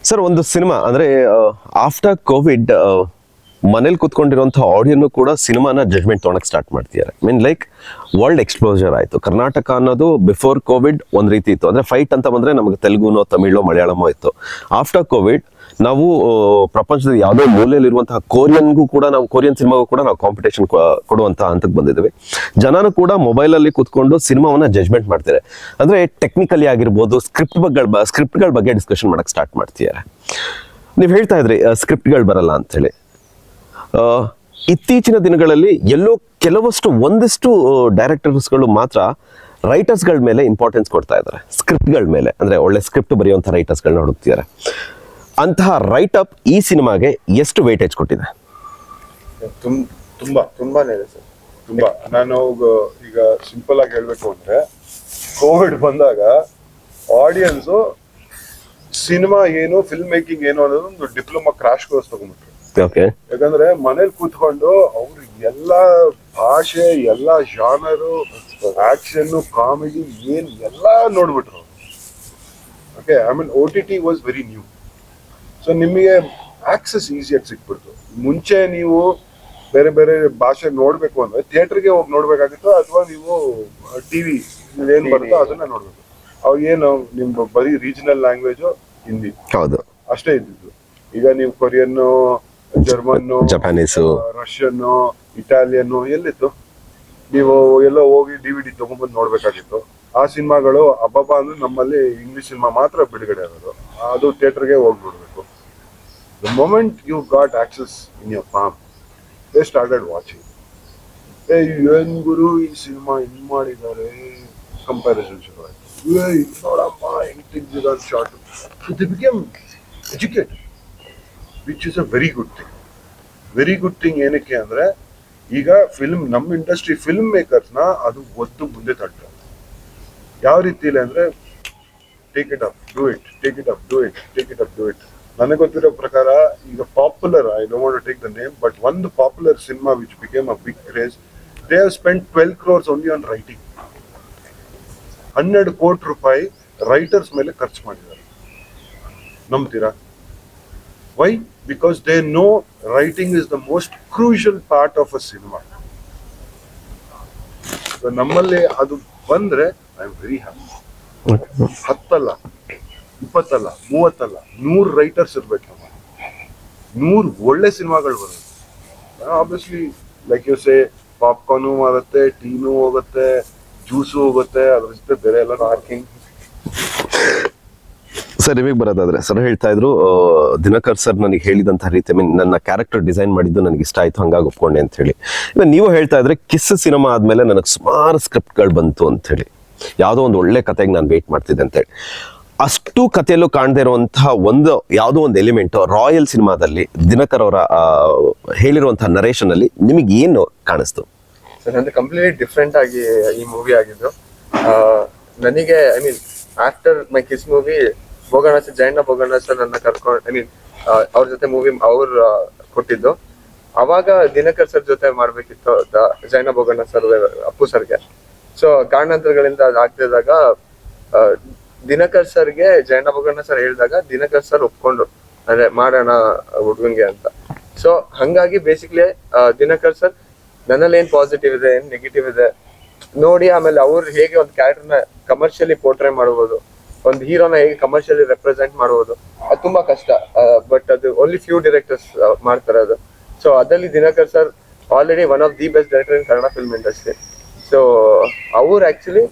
Sir, ಒಂದು cinema ಅಂದ್ರೆ after Covid ಮನೇಲಿ ಕುತ್ಕೊಂಡಿರುವಂತಹ ಆಡಿಯನ್ ಕೂಡ ಸಿನಿಮಾನ ಜಜ್ಮೆಂಟ್ ತೊಗೊಳಕ್ ಸ್ಟಾರ್ಟ್ ಮಾಡ್ತಿದ್ದಾರೆ. ಲೈಕ್ ವರ್ಲ್ಡ್ ಎಕ್ಸ್ಪೋಜರ್ ಆಯ್ತು. ಕರ್ನಾಟಕ ಅನ್ನೋದು ಬಿಫೋರ್ ಕೋವಿಡ್ ಒಂದ್ ರೀತಿ ಇತ್ತು, ಅಂದ್ರೆ ಫೈಟ್ ಅಂತ ಬಂದ್ರೆ ನಮಗೆ ತೆಲುಗುನೋ ತಮಿಳೋ ಮಲಯಾಳಮೋ ಇತ್ತು. ಆಫ್ಟರ್ ಕೋವಿಡ್ ನಾವು ಪ್ರಪಂಚದ ಯಾವುದೋ ಮೂಲೆಯಲ್ಲಿರುವಂತಹ ಕೊರಿಯನ್ ಸಿನಿಮಾಗೂ ಕೂಡ ನಾವು ಕಾಂಪಿಟೇಷನ್ ಕೊಡುವಂತ ಹಂತಕ್ಕೆ ಬಂದಿದ್ದೇವೆ. ಜನನು ಕೂಡ ಮೊಬೈಲ್ ಅಲ್ಲಿ ಕುತ್ಕೊಂಡು ಸಿನಿಮಾವನ್ನ ಜಜ್ಮೆಂಟ್ ಮಾಡ್ತಾರೆ. ಅಂದ್ರೆ ಟೆಕ್ನಿಕಲಿ ಆಗಿರ್ಬೋದು, ಸ್ಕ್ರಿಪ್ಟ್ಗಳ ಬಗ್ಗೆ ಡಿಸ್ಕಷನ್ ಮಾಡಕ್ ಸ್ಟಾರ್ಟ್ ಮಾಡ್ತಿದ್ದಾರೆ. ನೀವು ಹೇಳ್ತಾ ಇದ್ರಿ ಸ್ಕ್ರಿಪ್ಟ್ಗಳು ಬರಲ್ಲ ಅಂತ ಹೇಳಿ. ಇತ್ತೀಚಿನ ದಿನಗಳಲ್ಲಿ ಎಲ್ಲೋ ಒಂದಿಷ್ಟು ಡೈರೆಕ್ಟರ್ಸ್ಗಳು ಮಾತ್ರ ರೈಟರ್ಸ್ಗಳ ಮೇಲೆ ಇಂಪಾರ್ಟೆನ್ಸ್ ಕೊಡ್ತಾ ಇದ್ದಾರೆ, ಸ್ಕ್ರಿಪ್ಟ್ಗಳ ಮೇಲೆ. ಅಂದ್ರೆ ಒಳ್ಳೆ ಸ್ಕ್ರಿಪ್ಟ್ ಬರೆಯುವಂಥ ರೈಟರ್ಸ್ಗಳನ್ನ ಹುಡುಕ್ತಿದ್ದಾರೆ. ಅಂತಹ ರೈಟ್ ಅಪ್ ಈ ಸಿನಿಮಾಗೆ ಎಷ್ಟು ವೇಟೇಜ್ ಕೊಟ್ಟಿದೆ? ತುಂಬಾನೇ ಇದೆ ಸರ್, ತುಂಬಾ. ನಾನು ಈಗ ಸಿಂಪಲ್ ಆಗಿ ಹೇಳ್ಬೇಕು ಅಂದ್ರೆ, ಕೋವಿಡ್ ಬಂದಾಗ ಆಡಿಯನ್ಸ್ ಸಿನಿಮಾ ಏನು, ಫಿಲ್ಮ್ ಮೇಕಿಂಗ್ ಏನು ಅನ್ನೋದು ಒಂದು ಡಿಪ್ಲೊಮಾ ಕ್ರಾಶ್ ಕೋರ್ಸ್ ತಗೊಂಡ್ಬಿಟ್ರು. ಯಾಕಂದ್ರೆ ಮನೇಲಿ ಕೂತ್ಕೊಂಡು ಅವ್ರು ಎಲ್ಲಾ ಭಾಷೆ, ಎಲ್ಲಾ ಜಾನರು, ಆಕ್ಷನ್, ಕಾಮಿಡಿ ಎಲ್ಲಾ ನೋಡ್ಬಿಟ್ರು. Okay, I mean OTT was very new. So ನಿಮಗೆ ಆಕ್ಸೆಸ್ ಈಸಿಯಾಗಿ ಸಿಕ್ಬಿಡ್ತು. ಮುಂಚೆ ನೀವು ಬೇರೆ ಬೇರೆ ಭಾಷೆ ನೋಡ್ಬೇಕು ಅಂದ್ರೆ ಥಿಯೇಟರ್ಗೆ ಹೋಗಿ ನೋಡ್ಬೇಕಾಗಿತ್ತು, ಅಥವಾ ನೀವು ಟಿವಿ ಏನ್ ಬರುತ್ತೋ ಅದನ್ನ ನೋಡ್ಬೇಕು. ಅವಾಗ ಏನು ನಿಮ್ ಬರೀ ರೀಜನಲ್ ಲ್ಯಾಂಗ್ವೇಜ್ ಹಿಂದಿ ಅಷ್ಟೇ ಇದ್ದಿದ್ದು. ಈಗ ನೀವು ಕೊರಿಯನ್, ಜರ್ಮನ್, ಜಪಾನೀಸು, ರಷ್ಯನ್, ಇಟಾಲಿಯನ್ ಎಲ್ಲಿತ್ತು? ನೀವು ಎಲ್ಲೋ ಹೋಗಿ DVD ತಗೊಂಡ್ಬಂದು ನೋಡ್ಬೇಕಾಗಿತ್ತು. ಆ ಸಿನಿಮಾಗಳು ಹಬ್ಬ ಅಂದ್ರೆ ನಮ್ಮಲ್ಲಿ ಇಂಗ್ಲಿಷ್ ಸಿನಿಮಾ ಮಾತ್ರ ಬಿಡುಗಡೆ ಆಗೋದು, ಅದು ಥಿಯೇಟರ್ಗೆ ಹೋಗಿ ನೋಡ್ಬೇಕು. The moment you got access in your form, they started watching. ಏನ್ ಗುರು ಈ ಸಿನಿಮಾ ಹಿಂಗ್ ಮಾಡಿದ್ದಾರೆ, ಕಂಪ್ಯಾರಿಸನ್ ಶುರು ಆಯ್ತು. ನೋಡಪ್ಪ ಹೆಂಗ್ ತೆಗ್ದಿದ್ದಾರೆ short. They became educated, which is a very good thing. Very good thing. ಏನಕ್ಕೆ ಅಂದ್ರೆ ಈಗ ನಮ್ಮ ಇಂಡಸ್ಟ್ರಿ ಫಿಲ್ಮ್ ಮೇಕರ್ಸ್ನ ಅದು ಒತ್ತು ಮುಂದೆ ತಳ್ತಾರೆ. ಯಾವ ರೀತಿಲಿ ಅಂದ್ರೆ, take it up, do it, take it up, do it, take it up, do it. ನನಗೆ ಗೊತ್ತಿರೋ ಪ್ರಕಾರ ಈಗ popular, I don't want to take the name, but ಒಂದು popular cinema which became a big craze, they have spent 12 crores only on writing. 12 ಕೋಟಿ ರೂಪಾಯಿ writers ಮೇಲೆ ಖರ್ಚು ಮಾಡಿದ್ದಾರೆ. ನಂಬ್ತೀರಾ? Why? Because they know writing is the most crucial part of a cinema. So ನಮ್ಮಲ್ಲಿ ಅದು ಬಂದ್ರೆ I am very happy. 10 ಅಲ್ಲ, 20 ಅಲ್ಲ, 30 ಅಲ್ಲ, 100 ರೈಟರ್ಸ್ ಇರ್ಬೇಕು. ನಮ್ಮ 100 ಒಳ್ಳೆ ಸಿನಿಮಾಗಳು ಬರುತ್ತೆ. Obviously like you say, popcorn ಆಗುತ್ತೆ, ಟೀನು ಹೋಗುತ್ತೆ, ಜ್ಯೂಸು ಹೋಗುತ್ತೆ, ಅದ್ರ ಜೊತೆ ಬೇರೆ ಎಲ್ಲ ಪಾರ್ಕಿಂಗ್. ಸರ್, ನಿಮಗೆ ಬರೋದಾದ್ರೆ, ಸರ್ ಹೇಳ್ತಾ ಇದ್ರು ದಿನಕರ್ ಸರ್ ನನಗೆ ಹೇಳಿದಂತಹ ರೀತಿ, ನನ್ನ ಕ್ಯಾರೆಕ್ಟರ್ ಡಿಸೈನ್ ಮಾಡಿದ್ದು ನನಗೆ ಇಷ್ಟ ಆಯ್ತು, ಹಂಗಾಗಿ ಒಪ್ಕೊಂಡೆ ಅಂತ ಹೇಳಿ. ಇವಾಗ ನೀವು ಹೇಳ್ತಾ ಇದ್ರೆ ಕಿಸ್ ಸಿನಿಮಾ ಆದ್ಮೇಲೆ ನನಗೆ ಸುಮಾರು ಸ್ಕ್ರಿಪ್ಟ್ಗಳು ಬಂತು ಅಂತ ಹೇಳಿ, ಯಾವುದೋ ಒಂದು ಒಳ್ಳೆ ಕತೆಗೆ ನಾನು ವೇಟ್ ಮಾಡ್ತಿದ್ದೆ ಅಂತ ಹೇಳಿ. ಅಷ್ಟು ಕಥೆಯಲ್ಲೂ ಕಾಣದೇ ಇರುವಂತಹ ಯಾವುದೋ ಒಂದು ಎಲಿಮೆಂಟ್ ರಾಯಲ್ ಸಿನಿಮಾದಲ್ಲಿ ದಿನಕರ್ ಅವರ ಹೇಳಿರುವಂತಹ ನರೇಷನ್ ಅಲ್ಲಿ ನಿಮಗೆ ಏನು ಕಾಣಿಸ್ತು? ಸರ್, ನಂದು ಕಂಪ್ಲೀಟ್ಲಿ ಡಿಫ್ರೆಂಟ್ ಆಗಿ ಈ ಮೂವಿ ಆಗಿದ್ದು. ನನಗೆ I mean after my kiss movie, Jayanna Boganna sir ನನ್ನ ಕರ್ಕೊಂಡು, ಐ ಮೀನ್ ಅವ್ರ ಜೊತೆ ಮೂವಿ ಅವ್ರು ಕೊಟ್ಟಿದ್ದು. ಅವಾಗ ದಿನಕರ್ ಸರ್ ಜೊತೆ ಮಾಡ್ಬೇಕಿತ್ತು ಜಯಣ್ಣ ಬೋಗಣ್ಣ ಸರ್, ಅಪ್ಪು ಸರ್ಗೆ. ಸೊ ಕಾರಣಾಂತರಗಳಿಂದ ಆಗ್ತಿದ್ದಾಗ ದಿನಕರ್ ಸರ್ಗೆ ಜಯಣ್ಣ ಬೋಗಣ್ಣ ಸರ್ ಹೇಳಿದಾಗ ದಿನಕರ್ ಸರ್ ಒಪ್ಕೊಂಡ್ರು, ಅಂದ್ರೆ ಮಾಡೋಣ ಹುಡುಗನ್ಗೆ ಅಂತ. ಸೊ ಹಂಗಾಗಿ ಬೇಸಿಕ್ಲಿ ದಿನಕರ್ ಸರ್ ನನ್ನಲ್ಲಿ ಏನ್ ಪಾಸಿಟಿವ್ ಇದೆ, ಏನ್ ನೆಗೆಟಿವ್ ಇದೆ ನೋಡಿ, ಆಮೇಲೆ ಅವ್ರು ಹೇಗೆ ಒಂದು ಕ್ಯಾರೆಕ್ಟರ್ನ ಕಮರ್ಷಿಯಲಿ ಪೋರ್ಟ್ರೇ ಮಾಡಬಹುದು, ಒಂದು ಹೀರೋನ ಹೇಗೆ ಕಮರ್ಷಿಯಲಿ ರೆಪ್ರೆಸೆಂಟ್ ಮಾಡಬಹುದು, ಅದು ತುಂಬಾ ಕಷ್ಟ. ಬಟ್ ಅದು ಓನ್ಲಿ ಫ್ಯೂ ಡೈರೆಕ್ಟರ್ಸ್ ಮಾಡ್ತಾರೆ ಅದು. ಸೊ ಅದಲ್ಲಿ Dinakar sir already one of the best director in Kannada film industry. So ಅವ್ರು ಆಕ್ಚುಲಿ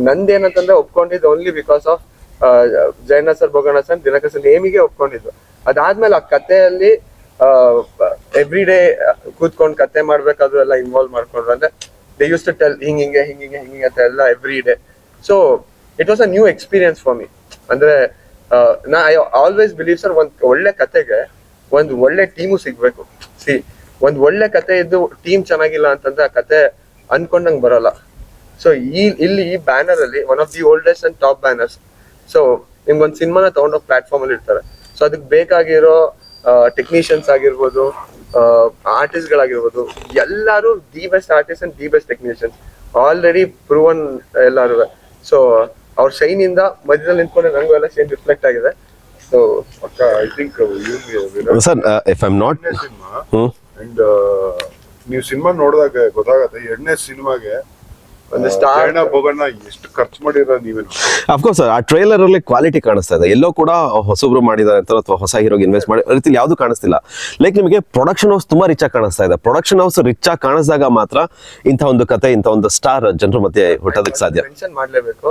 ನಂದೇನಂತಂದ್ರೆ ಒಪ್ಕೊಂಡಿದ್ದು only because of Jayanna sir, Boganna sir, Dinakar sir ನೇಮಿಗೆ ಒಪ್ಕೊಂಡಿದ್ದು. ಅದಾದ್ಮೇಲೆ ಆ ಕಥೆಯಲ್ಲಿ ಎವ್ರಿ ಡೇ ಕೂತ್ಕೊಂಡು ಕತೆ ಮಾಡ್ಬೇಕಾದ್ರೂ ಎಲ್ಲ ಇನ್ವಾಲ್ವ್ ಮಾಡ್ಕೊಂಡ್ರು. ಅಂದ್ರೆ ದೇ ಯೂಸ್ ಟು ಟೆಲ್ ಹಿಂಗೆ ಅಂತ ಎಲ್ಲ every day. So it was a new experience for me. ಅಂದ್ರೆ ಐ ಆಲ್ವೇಸ್ ಬಿಲೀವ್ ಸರ್, ಒಂದ್ ಒಳ್ಳೆ ಕತೆಗೆ ಒಂದ್ ಒಳ್ಳೆ ಟೀಮು ಸಿಗ್ಬೇಕು. ಒಂದ್ ಒಳ್ಳೆ ಕತೆ ಇದ್ದು ಟೀಮ್ ಚೆನ್ನಾಗಿಲ್ಲ ಅಂತಂದ್ರೆ ಆ ಕತೆ ಅನ್ಕೊಂಡಂಗ್ ಬರಲ್ಲ. ಸೊ ಇಲ್ಲಿ ಈ ಬ್ಯಾನರ್ ಅಲ್ಲಿ one of the oldest and top banners. So ನಿಮ್ಗೊಂದ್ ಸಿನಿಮಾನ ತಗೊಂಡೋಗಿ ಪ್ಲಾಟ್ಫಾರ್ಮ್ ಅಲ್ಲಿ ಇರ್ತಾರೆ. ಸೊ ಅದಕ್ಕೆ ಬೇಕಾಗಿರೋ ಟೆಕ್ನಿಷಿಯನ್ಸ್ ಆಗಿರ್ಬೋದು, ಆರ್ಟಿಸ್ಟ್ ಗಳಾಗಿರ್ಬೋದು, ಎಲ್ಲರೂ the best artist and the best technicians already proven ಎಲ್ಲಾರು. ಸೊ ಅವ್ರ ಶೈನ್ ಇಂದ ಮಧ್ಯದಲ್ಲಿ ನಿಂತ್ಕೊಂಡ್ರೆ ನಂಗೂ ಎಲ್ಲ ಶೈನ್ ರಿಫ್ಲೆಕ್ಟ್ ಆಗಿದೆ. ಸೊ ಪಕ್ಕ ಐ ಥಿಂಕ್ ಇವ್ರಿಗೆ sir if I am not cinema and ನೀವು ಸಿನಿಮಾ ನೋಡಿದಾಗ ಗೊತ್ತಾಗತ್ತೆ ಎರಡನೇ ಸಿನಿಮಾಗೆ ಒಂದು ಸ್ಟಾರ್ ಜಯಣ್ಣ ಬೋಗಣ್ಣ ಎಷ್ಟು ಖರ್ಚು ಮಾಡಿರೋ ನೀವೇ ನೋಡಿ. ಅಫ್ಕೋರ್ಸ್ ಸರ್ ಆ ಟ್ರೈಲರ್ ಅಲ್ಲಿ ಕ್ವಾಲಿಟಿ ಕಾಣಿಸ್ತಾ ಇದೆ, ಎಲ್ಲೋ ಕೂಡ ಹೊಸಬ್ರು ಮಾಡಿದ್ದಾರೆ ಅಂತ ಅಥವಾ ಹೊಸ ಹೀರೋಗೆ ಇನ್ವೆಸ್ಟ್ ಮಾಡಿ ರೀತಿಲಿ ಯಾವ್ದು ಕಾಣಿಸ್ತಿಲ್ಲ. ಲೈಕ್ ನಿಮಗೆ ಪ್ರೊಡಕ್ಷನ್ ಹೌಸ್ ತುಂಬಾ ರಿಚ್ ಆಗಿ ಕಾಣಿಸ್ತಾ ಇದೆ. ಪ್ರೊಡಕ್ಷನ್ ಹೌಸ್ ರಿಚ್ ಆಗಿ ಕಾಣಿಸಿದಾಗ ಮಾತ್ರ ಇಂಥ ಒಂದು ಕತೆ, ಇಂಥ ಒಂದು ಸ್ಟಾರ್ ಜನರ ಮಧ್ಯೆ ಹುಟ್ಟೋದಕ್ಕೆ ಸಾಧ್ಯ. ಮೆನ್ಷನ್ ಮಾಡ್ಲೇಬೇಕು,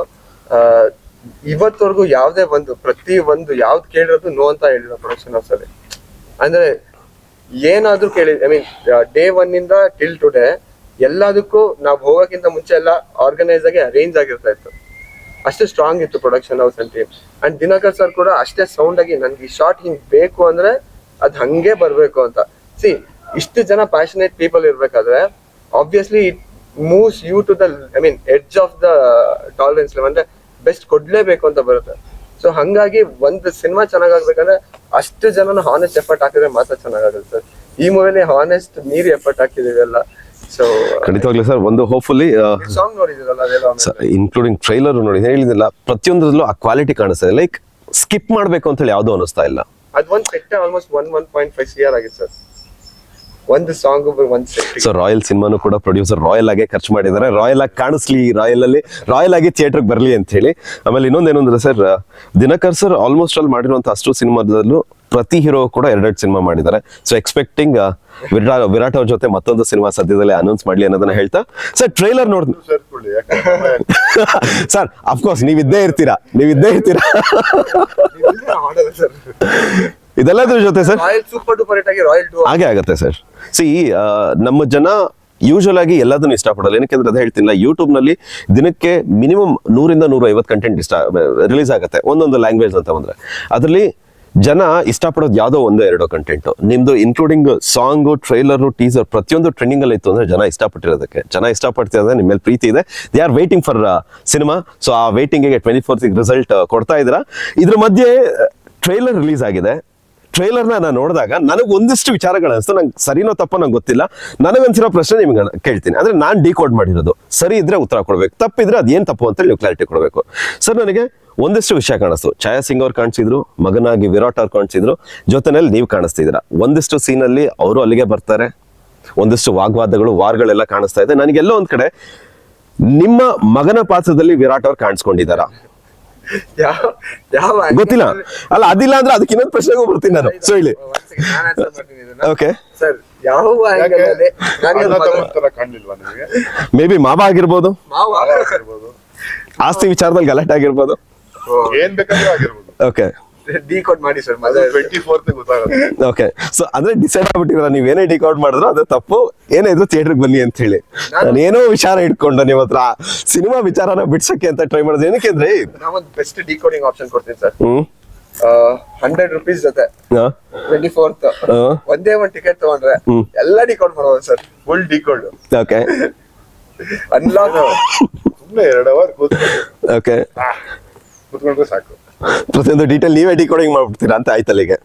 ಇವತ್ತವರೆಗೂ ಯಾವ್ದೇ ಒಂದು ಪ್ರತಿ ಒಂದು ಯಾವ್ದು ಕೇಳಿರೋದು ನೋ ಅಂತ ಹೇಳಿಲ್ಲ ಪ್ರೊಡಕ್ಷನ್ ಹೌಸ್ ಅಲ್ಲಿ. ಅಂದ್ರೆ ಏನಾದ್ರೂ ಕೇಳಿ, ಐ ಮೀನ್ ಡೇ 1 ಇಂದ ಟಿಲ್ ಟುಡೇ ಎಲ್ಲದಕ್ಕೂ ನಾವು ಹೋಗೋಕ್ಕಿಂತ ಮುಂಚೆ ಎಲ್ಲ ಆರ್ಗನೈಸ್ ಆಗಿ ಅರೇಂಜ್ ಆಗಿರ್ತಾ ಇತ್ತು. ಅಷ್ಟೇ ಸ್ಟ್ರಾಂಗ್ ಇತ್ತು production house and team. And Dinakar sir ಕೂಡ ಅಷ್ಟೇ ಸೌಂಡ್ ಆಗಿ ನನ್ಗೆ ಈ ಶಾರ್ಟ್ ಹಿಂಗ್ ಬೇಕು ಅಂದ್ರೆ ಅದ್ ಹಂಗೆ ಬರ್ಬೇಕು ಅಂತ. ಸಿ ಇಷ್ಟು ಜನ ಪ್ಯಾಷನೇಟ್ ಪೀಪಲ್ ಇರ್ಬೇಕಾದ್ರೆ obviously it moves you to the I mean edge of the tolerance level, ಅಂದ್ರೆ ಬೆಸ್ಟ್ ಕೊಡ್ಲೇಬೇಕು ಅಂತ ಬರುತ್ತೆ. ಸೊ ಹಂಗಾಗಿ ಒಂದು ಸಿನಿಮಾ ಚೆನ್ನಾಗಾಗ್ಬೇಕಂದ್ರೆ ಅಷ್ಟು ಜನನ ಹಾನೆಸ್ಟ್ ಎಫರ್ಟ್ ಹಾಕಿದ್ರೆ ಮಾತ್ರ ಚೆನ್ನಾಗಾಗುತ್ತೆ ಸರ್. ಈ ಮೂವಿಲಿ ಹಾನೆಸ್ಟ್ ಮೀರಿ ಎಫರ್ಟ್ ಹಾಕಿದೀವಿ ಎಲ್ಲ. ಸೊ ಖಂಡಿತವಾಗ್ಲಿ ಸರ್, ಒಂದು ಹೋಪ್ಫುಲಿ ಸಾಂಗ್ ನೋಡಿದಿರಲ್ಲ ಅದೆಲ್ಲ ಇನ್ಕ್ಲೂಡಿಂಗ್ ಟ್ರೈಲರ್ ನೋಡಿ ಹೇಳಿದಿಲ್ಲ, ಪ್ರತಿಯೊಂದರಲ್ಲೂ ಆ ಕ್ವಾಲಿಟಿ ಕಾಣಿಸ್ತಾ ಇದೆ. ಲೈಕ್ ಸ್ಕಿಪ್ ಮಾಡ್ಬೇಕು ಅಂತ ಹೇಳಿ ಯಾವ್ದು ಅನಿಸ್ತಾ ಇಲ್ಲ. ಅದ್ ಒಂದ್ ಸೆಟ್ ಆಲ್ಮೋಸ್ಟ್ 1.5 CR ಆಗಿತ್ತು ಸರ್, ಒಂದು ಸಾಂಗ್ ಒಂದ್ ಸೆಟ್. ಸೊ ರಾಯಲ್ ಸಿನಿಮಾನು ಕೂಡ ಪ್ರೊಡ್ಯೂಸರ್ ರಾಯಲ್ ಆಗಿ ಖರ್ಚು ಮಾಡಿದ್ದಾರೆ, ರಾಯಲ್ ಆಗಿ ಕಾಣಿಸ್ಲಿ, ರಾಯಲ್ ಆಗಿ ಥಿಯೇಟರ್ಗೆ ಬರಲಿ ಅಂತ ಹೇಳಿ. ಆಮೇಲೆ ಇನ್ನೊಂದೇನಂದ್ರೆ ಸರ್, ದಿನಕರ್ ಸರ್ ಆಲ್ಮೋಸ್ಟ್ ಅಲ್ಲಿ ಮಾಡಿರುವಂತ ಅಷ್ಟು ಸಿನಿಮಾದಲ್ಲೂ ಪ್ರತಿ ಹೀರೋ ಕೂಡ 2 ಸಿನಿಮಾ ಮಾಡಿದ್ದಾರೆ. ಸೊ ಎಕ್ಸ್ಪೆಕ್ಟಿಂಗ್ ವಿರಾಟ್ ಅವ್ರ ಜೊತೆ ಮತ್ತೊಂದು ಸಿನಿಮಾ ಸದ್ಯದಲ್ಲೇ ಅನೌನ್ಸ್ ಮಾಡ್ಲಿ ಅನ್ನೋದನ್ನ ಹೇಳ್ತಾ ಸರ್ ಟ್ರೈಲರ್ ನೋಡಿದ್ವಿ ಸೇರ್ಕೊಳ್ಳಿ, ಯಾಕಂದ್ರೆ ಸರ್. ಅಫ್ಕೋರ್ಸ್ ನೀವಿದ್ದೇ ಇರ್ತೀರಾ ಸರ್. ಇದೆಲ್ಲದ್ರ ಜೊತೆ sir royal super duper hit ಆಗಿ ರಾಯಲ್ 2 ಹಾಗೆ ಆಗತ್ತೆ ಸರ್. ಸಿ ನಮ್ಮ ಜನ ಯೂಶುವಲ್ ಆಗಿ ಎಲ್ಲದನ್ನು ಇಷ್ಟಪಡಲ್ಲ. ಏನಕ್ಕೆ ಅದೇ ಹೇಳ್ತೀನಿ, ಯೂಟ್ಯೂಬ್ ನಲ್ಲಿ ದಿನಕ್ಕೆ ಮಿನಿಮಮ್ 100 ಇಂದ 150 ಕಂಟೆಂಟ್ ರಿಲೀಸ್ ಆಗುತ್ತೆ ಒಂದೊಂದು ಲ್ಯಾಂಗ್ವೇಜ್ ಅಂತ ಬಂದ್ರೆ. ಅದರಲ್ಲಿ ಜನ ಇಷ್ಟಪಡೋದು ಯಾವುದೋ 1-2 ಕಂಟೆಂಟ್. ನಿಮ್ದು ಇನ್ಕ್ಲೂಡಿಂಗ್ ಸಾಂಗು, ಟ್ರೈಲರು, ಟೀಸರ್ ಪ್ರತಿಯೊಂದು ಟ್ರೆಂಡಿಂಗ್ ಅಲ್ಲಿ ಇತ್ತು ಅಂದ್ರೆ ಜನ ಇಷ್ಟಪಟ್ಟಿರೋದಕ್ಕೆ ನಿಮ್ಮ ಮೇಲೆ ಪ್ರೀತಿ ಇದೆ. They are waiting for cinema. So ಆ ವೇಟಿಂಗ್ಗೆ 24th ರಿಸಲ್ಟ್ ಕೊಡ್ತಾ ಇದ್ದೀರಾ. ಇದ್ರ ಮಧ್ಯೆ ಟ್ರೈಲರ್ ರಿಲೀಸ್ ಆಗಿದೆ. ಟ್ರೈಲರ್ನ ನಾನು ನೋಡಿದಾಗ ನನಗೆ ಒಂದಿಷ್ಟು ವಿಚಾರಗಳು ಅನಿಸ್ತು. ನಂಗೆ ಸರಿನೋ ತಪ್ಪೋ ನಂಗೆ ಗೊತ್ತಿಲ್ಲ. ನನಗನ್ಸಿರೋ ಪ್ರಶ್ನೆ ನಿಮ್ಗೆ ಕೇಳ್ತೀನಿ. ಅಂದ್ರೆ ನಾನು ಡಿಕೋಡ್ ಮಾಡಿರೋದು, ಸರಿ ಇದ್ರೆ ಉತ್ತರ ಕೊಡ್ಬೇಕು, ತಪ್ಪಿದ್ರೆ ಅದೇನು ತಪ್ಪು ಅಂತ ನೀವು ಕ್ಲಾರಿಟಿ ಕೊಡಬೇಕು. ಸರ್ ನನಗೆ ಒಂದಿಷ್ಟು ವಿಷಯ ಕಾಣಿಸ್ತು. ಛಾಯಾ ಸಿಂಗ್ ಅವ್ರು ಕಾಣಿಸಿದ್ರು, ಮಗನಾಗಿ ವಿರಾಟ್ ಅವ್ರು ಕಾಣಿಸಿದ್ರು, ಜೊತೆನಲ್ಲಿ ನೀವು ಕಾಣಿಸ್ತಿದ್ದೀರಾ. ಒಂದಿಷ್ಟು ಸೀನಲ್ಲಿ ಅವರು ಅಲ್ಲಿಗೆ ಬರ್ತಾರೆ, ಒಂದಿಷ್ಟು ವಾರ್ಗಳೆಲ್ಲ ಕಾಣಿಸ್ತಾ ಇದೆ. ನನಗೆಲ್ಲೋ ಒಂದ್ ಕಡೆ ನಿಮ್ಮ ಮಗನ ಪಾತ್ರದಲ್ಲಿ ವಿರಾಟ್ ಅವ್ರು ಕಾಣಿಸ್ಕೊಂಡಿದ್ದಾರಾ ಯಾವ ಗೊತ್ತಿಲ್ಲ ಅಲ್ಲ. ಅದಿಲ್ಲ ಅಂದ್ರೆ ಅದಕ್ಕೆ ಇನ್ನೊಂದು ಪ್ರಶ್ನೆಗೂ ಬರ್ತೀನಿ ನಾನು. ಸೊ ಹೇಳಿ. ಓಕೆ ಸರ್, ಯಾವ angle ಅಲ್ಲಿ ನನಗೆ ಅಣ್ಣ ತಮ್ಮನ್ ತರ ಕಾಣ್ಲಿಲ್ವಾ ನಿಮಗೆ? ಮೇ ಬಿ ಮಾವ ಆಗಿರ್ಬೋದು, ಮಾವ ಆಗಿರ್ಬೋದು, ಆಸ್ತಿ ವಿಚಾರದಲ್ಲಿ ಗಲಾಟೆ ಆಗಿರ್ಬೋದು. ಏನ್ ಬೇಕಾದ್ರೂ ಆಗಿರ್ಬೋದು. ಓಕೆ ಡಿಕೋಡ್ ಮಾಡಿ ಸರ್. 24th ಗೊತ್ತಾಗುತ್ತೆ. ಓಕೆ. ಸೊ ಅಂದ್ರೆ ಡಿಸೈಡ್ ಆಗ್ಬಿಟ್ಟಿರ, ನೀವೇನೇ ಡಿಕೌಟ್ ಮಾಡಿದ್ರು ಅದು ತಪ್ಪು, ಏನೇ ಇದ್ರು ಥಿಯೇಟರ್ಗೆ ಬನ್ನಿ ಅಂತ ಹೇಳಿ. ನಾನೇನೋ ವಿಚಾರ ಇಟ್ಕೊಂಡು ನಿಮ್ಮ ಹತ್ರ ಸಿನಿಮಾ ವಿಚಾರನ ಬಿಡ್ಸಕ್ಕೆ ಅಂತ ಟ್ರೈ ಮಾಡಿದ್ರೆ. ಏನಕ್ಕೆ ಅಂದ್ರೆ ನಾವೊಂದು ಬೆಸ್ಟ್ ಡಿಕೋಡಿಂಗ್ ಆಪ್ಷನ್ ಕೊಡ್ತೀನಿ ಸರ್. 100 ರೂಪೀಸ್ ಜೊತೆ ಹಾ 24th ಒಂದೇ ಒಂದು ಟಿಕೆಟ್ ತಗೊಂಡ್ರೆ ಎಲ್ಲ ಡಿಕೋಡ್ ಮಾಡೋದು sir. Full decoded. Okay unlock. ಸುಮ್ನೆ 2 ಅವರ್ ಓಕೆ ಕೂತ್ಕೊಂಡ್ರೆ ಸಾಕು. ಪ್ರತಿಯೊಂದು ಡೀಟೇಲ್ ನೀವೇ ಡಿಕೋಡಿಂಗ್ ಮಾಡ್ಬಿಡ್ತೀರಾ ಅಂತ ಆಯ್ತು ಅಲ್ಲಿಗೆ.